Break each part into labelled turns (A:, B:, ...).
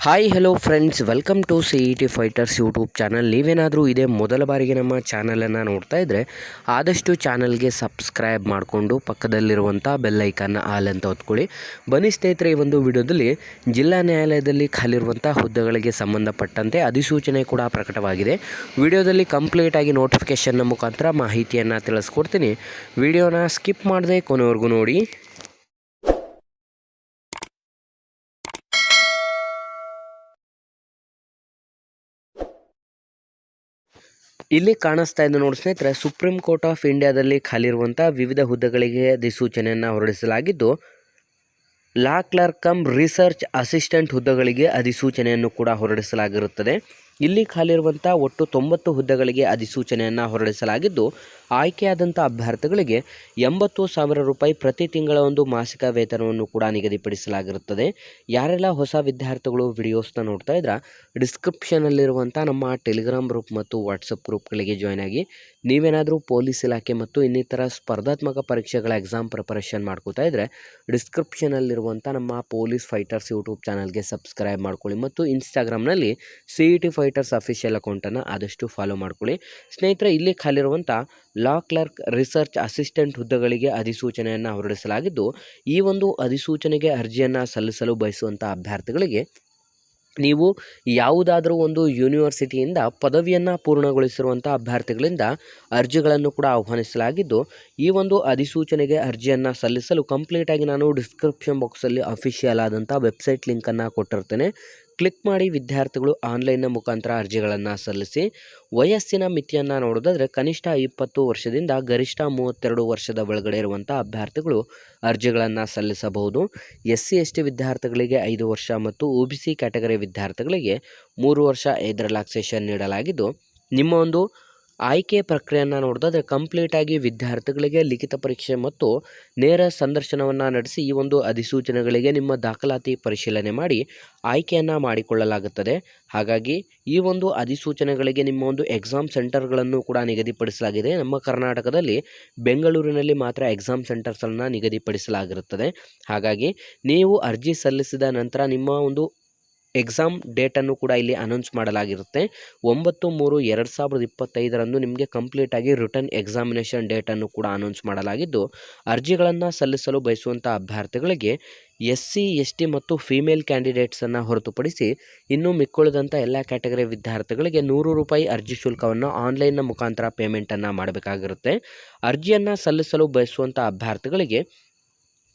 A: Hi hello friends, welcome to CET fighters YouTube channel. ನೀವೇನಾದರೂ ಇದೇ ಮೊದಲ ಬಾರಿಗೆ ನಮ್ಮ ಚಾನಲನ್ನು ನೋಡ್ತಾ ಇದ್ದರೆ ಆದಷ್ಟು ಚಾನಲ್ಗೆ ಸಬ್ಸ್ಕ್ರೈಬ್ ಮಾಡಿಕೊಂಡು ಪಕ್ಕದಲ್ಲಿರುವಂಥ ಬೆಲ್ಲೈಕನ್ನ ಆಲ್ ಅಂತ ಹೊತ್ಕೊಳ್ಳಿ. ಬನ್ನಿ ಸ್ನೇಹಿತರೆ, ಈ ಒಂದು ವಿಡಿಯೋದಲ್ಲಿ ಜಿಲ್ಲಾ ನ್ಯಾಯಾಲಯದಲ್ಲಿ ಖಾಲಿರುವಂಥ ಹುದ್ದೆಗಳಿಗೆ ಸಂಬಂಧಪಟ್ಟಂತೆ ಅಧಿಸೂಚನೆ ಕೂಡ ಪ್ರಕಟವಾಗಿದೆ. ವಿಡಿಯೋದಲ್ಲಿ ಕಂಪ್ಲೀಟಾಗಿ ನೋಟಿಫಿಕೇಷನ್ನ ಮುಖಾಂತರ ಮಾಹಿತಿಯನ್ನು ತಿಳಿಸ್ಕೊಡ್ತೀನಿ. ವಿಡಿಯೋನ ಸ್ಕಿಪ್ ಮಾಡದೆ ಕೊನೆವರೆಗೂ ನೋಡಿ. ಇಲ್ಲಿ ಕಾಣಿಸ್ತಾ ಇದೆ ನೋಡಿ ಸ್ನೇಹಿತರೆ, ಸುಪ್ರೀಂ ಕೋರ್ಟ್ ಆಫ್ ಇಂಡಿಯಾದಲ್ಲಿ ಖಾಲಿರುವಂಥ ವಿವಿಧ ಹುದ್ದೆಗಳಿಗೆ ಅಧಿಸೂಚನೆಯನ್ನು ಹೊರಡಿಸಲಾಗಿದ್ದು, ಲಾ ಕ್ಲರ್ಕ್ ಕಮ್ ರಿಸರ್ಚ್ ಅಸಿಸ್ಟೆಂಟ್ ಹುದ್ದೆಗಳಿಗೆ ಅಧಿಸೂಚನೆಯನ್ನು ಕೂಡ ಹೊರಡಿಸಲಾಗಿರುತ್ತದೆ. ಇಲ್ಲಿ ಖಾಲಿರುವಂಥ ಒಟ್ಟು 90 ಹುದ್ದೆಗಳಿಗೆ ಅಧಿಸೂಚನೆಯನ್ನು ಹೊರಡಿಸಲಾಗಿದ್ದು, ಆಯ್ಕೆಯಾದಂಥ ಅಭ್ಯರ್ಥಿಗಳಿಗೆ 80,000 ರೂಪಾಯಿ ಪ್ರತಿ ತಿಂಗಳ ಒಂದು ಮಾಸಿಕ ವೇತನವನ್ನು ಕೂಡ ನಿಗದಿಪಡಿಸಲಾಗಿರುತ್ತದೆ. ಯಾರೆಲ್ಲ ಹೊಸ ವಿದ್ಯಾರ್ಥಿಗಳು ವಿಡಿಯೋಸ್ನ ನೋಡ್ತಾ ಇದ್ರೆ ಡಿಸ್ಕ್ರಿಪ್ಷನಲ್ಲಿರುವಂಥ ನಮ್ಮ ಟೆಲಿಗ್ರಾಮ್ ಗ್ರೂಪ್ ಮತ್ತು ವಾಟ್ಸಪ್ ಗ್ರೂಪ್ಗಳಿಗೆ ಜಾಯ್ನ್ ಆಗಿ. ನೀವೇನಾದರೂ ಪೊಲೀಸ್ ಇಲಾಖೆ ಮತ್ತು ಇನ್ನಿತರ ಸ್ಪರ್ಧಾತ್ಮಕ ಪರೀಕ್ಷೆಗಳ ಎಕ್ಸಾಮ್ ಪ್ರಿಪರೇಷನ್ ಮಾಡ್ಕೋತಾ ಇದ್ದರೆ ಡಿಸ್ಕ್ರಿಪ್ಷನಲ್ಲಿರುವಂಥ ನಮ್ಮ ಪೊಲೀಸ್ ಫೈಟರ್ಸ್ ಯೂಟ್ಯೂಬ್ ಚಾನಲ್ಗೆ ಸಬ್ಸ್ಕ್ರೈಬ್ ಮಾಡ್ಕೊಳ್ಳಿ ಮತ್ತು ಇನ್ಸ್ಟಾಗ್ರಾಮ್ನಲ್ಲಿ CET ಫೈಟರ್ಸ್ ಅಫಿಷಿಯಲ್ ಅಕೌಂಟನ್ನು ಆದಷ್ಟು ಫಾಲೋ ಮಾಡ್ಕೊಳ್ಳಿ. ಸ್ನೇಹಿತರೆ, ಇಲ್ಲಿ ಖಾಲಿರುವಂಥ ಲಾ ಕ್ಲರ್ಕ್ ರಿಸರ್ಚ್ ಅಸಿಸ್ಟೆಂಟ್ ಹುದ್ದೆಗಳಿಗೆ ಅಧಿಸೂಚನೆಯನ್ನು ಹೊರಡಿಸಲಾಗಿದ್ದು, ಈ ಒಂದು ಅಧಿಸೂಚನೆಗೆ ಅರ್ಜಿಯನ್ನು ಸಲ್ಲಿಸಲು ಬಯಸುವಂಥ ಅಭ್ಯರ್ಥಿಗಳಿಗೆ ನೀವು ಯಾವುದಾದರೂ ಒಂದು ಯೂನಿವರ್ಸಿಟಿಯಿಂದ ಪದವಿಯನ್ನು ಪೂರ್ಣಗೊಳಿಸಿರುವಂಥ ಅಭ್ಯರ್ಥಿಗಳಿಂದ ಅರ್ಜಿಗಳನ್ನು ಕೂಡ ಆಹ್ವಾನಿಸಲಾಗಿದ್ದು, ಈ ಒಂದು ಅಧಿಸೂಚನೆಗೆ ಅರ್ಜಿಯನ್ನು ಸಲ್ಲಿಸಲು ಕಂಪ್ಲೀಟಾಗಿ ನಾನು ಡಿಸ್ಕ್ರಿಪ್ಷನ್ ಬಾಕ್ಸಲ್ಲಿ ಅಫಿಷಿಯಲ್ ಆದಂಥ ವೆಬ್ಸೈಟ್ ಲಿಂಕನ್ನು ಕೊಟ್ಟಿರ್ತೇನೆ. ಕ್ಲಿಕ್ ಮಾಡಿ ವಿದ್ಯಾರ್ಥಿಗಳು ಆನ್ಲೈನ್ನ ಮುಖಾಂತರ ಅರ್ಜಿಗಳನ್ನು ಸಲ್ಲಿಸಿ. ವಯಸ್ಸಿನ ಮಿತಿಯನ್ನು ನೋಡೋದಾದರೆ ಕನಿಷ್ಠ 20 ವರ್ಷದಿಂದ ಗರಿಷ್ಠ 32 ವರ್ಷದ ಒಳಗಡೆ ಇರುವಂಥ ಅಭ್ಯರ್ಥಿಗಳು ಅರ್ಜಿಗಳನ್ನು ಸಲ್ಲಿಸಬಹುದು. SC ST ವಿದ್ಯಾರ್ಥಿಗಳಿಗೆ 5 ವರ್ಷ ಮತ್ತು OBC ಕ್ಯಾಟಗರಿ ವಿದ್ಯಾರ್ಥಿಗಳಿಗೆ 3 ವರ್ಷ ಏಜ್ ರಿಲ್ಯಾಕ್ಸೇಷನ್ ನೀಡಲಾಗಿದ್ದು, ನಿಮ್ಮ ಒಂದು ಆಯ್ಕೆ ಪ್ರಕ್ರಿಯೆಯನ್ನು ನೋಡೋದಾದರೆ ಕಂಪ್ಲೀಟಾಗಿ ವಿದ್ಯಾರ್ಥಿಗಳಿಗೆ ಲಿಖಿತ ಪರೀಕ್ಷೆ ಮತ್ತು ನೇರ ಸಂದರ್ಶನವನ್ನು ನಡೆಸಿ ಈ ಒಂದು ಅಧಿಸೂಚನೆಗಳಿಗೆ ನಿಮ್ಮ ದಾಖಲಾತಿ ಪರಿಶೀಲನೆ ಮಾಡಿ ಆಯ್ಕೆಯನ್ನು ಮಾಡಿಕೊಳ್ಳಲಾಗುತ್ತದೆ. ಹಾಗಾಗಿ ಈ ಒಂದು ಅಧಿಸೂಚನೆಗಳಿಗೆ ನಿಮ್ಮ ಒಂದು ಎಕ್ಸಾಮ್ ಸೆಂಟರ್ಗಳನ್ನು ಕೂಡ ನಿಗದಿಪಡಿಸಲಾಗಿದೆ. ನಮ್ಮ ಕರ್ನಾಟಕದಲ್ಲಿ ಬೆಂಗಳೂರಿನಲ್ಲಿ ಮಾತ್ರ ಎಕ್ಸಾಮ್ ಸೆಂಟರ್ಸನ್ನು ನಿಗದಿಪಡಿಸಲಾಗಿರುತ್ತದೆ. ಹಾಗಾಗಿ ನೀವು ಅರ್ಜಿ ಸಲ್ಲಿಸಿದ ನಂತರ ನಿಮ್ಮ ಒಂದು ಎಕ್ಸಾಮ್ ಡೇಟನ್ನು ಕೂಡ ಇಲ್ಲಿ ಅನೌನ್ಸ್ ಮಾಡಲಾಗಿರುತ್ತೆ. 9/3/2025 ನಿಮಗೆ ಕಂಪ್ಲೀಟಾಗಿ ರಿಟರ್ನ್ ಎಕ್ಸಾಮಿನೇಷನ್ ಡೇಟನ್ನು ಕೂಡ ಅನೌನ್ಸ್ ಮಾಡಲಾಗಿದ್ದು, ಅರ್ಜಿಗಳನ್ನು ಸಲ್ಲಿಸಲು ಬಯಸುವಂಥ ಅಭ್ಯರ್ಥಿಗಳಿಗೆ SC ST ಮತ್ತು ಫೀಮೇಲ್ ಕ್ಯಾಂಡಿಡೇಟ್ಸನ್ನು ಹೊರತುಪಡಿಸಿ ಇನ್ನು ಮಿಕ್ಕುಳಿದಂಥ ಎಲ್ಲ ಕ್ಯಾಟಗರಿ ವಿದ್ಯಾರ್ಥಿಗಳಿಗೆ 100 ರೂಪಾಯಿ ಅರ್ಜಿ ಶುಲ್ಕವನ್ನು ಆನ್ಲೈನ್ನ ಮುಖಾಂತರ ಪೇಮೆಂಟನ್ನು ಮಾಡಬೇಕಾಗಿರುತ್ತೆ. ಅರ್ಜಿಯನ್ನು ಸಲ್ಲಿಸಲು ಬಯಸುವಂಥ ಅಭ್ಯರ್ಥಿಗಳಿಗೆ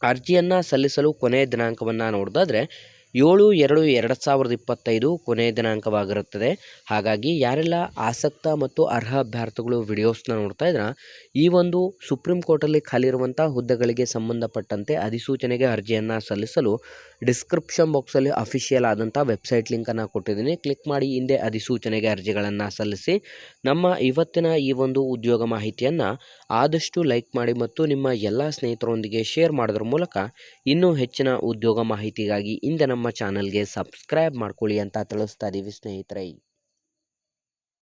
A: ಅರ್ಜಿಯನ್ನು ಸಲ್ಲಿಸಲು ಕೊನೆಯ ದಿನಾಂಕವನ್ನು ನೋಡೋದಾದರೆ 7/2/2025 ಕೊನೆಯ ದಿನಾಂಕವಾಗಿರುತ್ತದೆ. ಹಾಗಾಗಿ ಯಾರೆಲ್ಲ ಆಸಕ್ತ ಮತ್ತು ಅರ್ಹ ಅಭ್ಯರ್ಥಿಗಳು ವಿಡಿಯೋಸ್ನ ನೋಡ್ತಾ ಇದ್ರೆ ಈ ಒಂದು ಸುಪ್ರೀಂ ಕೋರ್ಟಲ್ಲಿ ಖಾಲಿರುವಂಥ ಹುದ್ದೆಗಳಿಗೆ ಸಂಬಂಧಪಟ್ಟಂತೆ ಅಧಿಸೂಚನೆಗೆ ಅರ್ಜಿಯನ್ನು ಸಲ್ಲಿಸಲು ಡಿಸ್ಕ್ರಿಪ್ಷನ್ ಬಾಕ್ಸಲ್ಲಿ ಅಫಿಷಿಯಲ್ ಆದಂಥ ವೆಬ್ಸೈಟ್ ಲಿಂಕನ್ನು ಕೊಟ್ಟಿದ್ದೀನಿ. ಕ್ಲಿಕ್ ಮಾಡಿ ಹಿಂದೆ ಅಧಿಸೂಚನೆಗೆ ಅರ್ಜಿಗಳನ್ನು ಸಲ್ಲಿಸಿ. ನಮ್ಮ ಇವತ್ತಿನ ಈ ಒಂದು ಉದ್ಯೋಗ ಮಾಹಿತಿಯನ್ನು ಆದಷ್ಟು ಲೈಕ್ ಮಾಡಿ ಮತ್ತು ನಿಮ್ಮ ಎಲ್ಲ ಸ್ನೇಹಿತರೊಂದಿಗೆ ಶೇರ್ ಮಾಡೋದ್ರ ಮೂಲಕ ಇನ್ನೂ ಹೆಚ್ಚಿನ ಉದ್ಯೋಗ ಮಾಹಿತಿಗಾಗಿ ಹಿಂದೆ ನಮ್ಮ ಚಾನಲ್ಗೆ ಸಬ್ಸ್ಕ್ರೈಬ್ ಮಾಡ್ಕೊಳ್ಳಿ ಅಂತ ತಿಳಿಸ್ತಾ ಇದ್ದೀವಿ ಸ್ನೇಹಿತರೆ.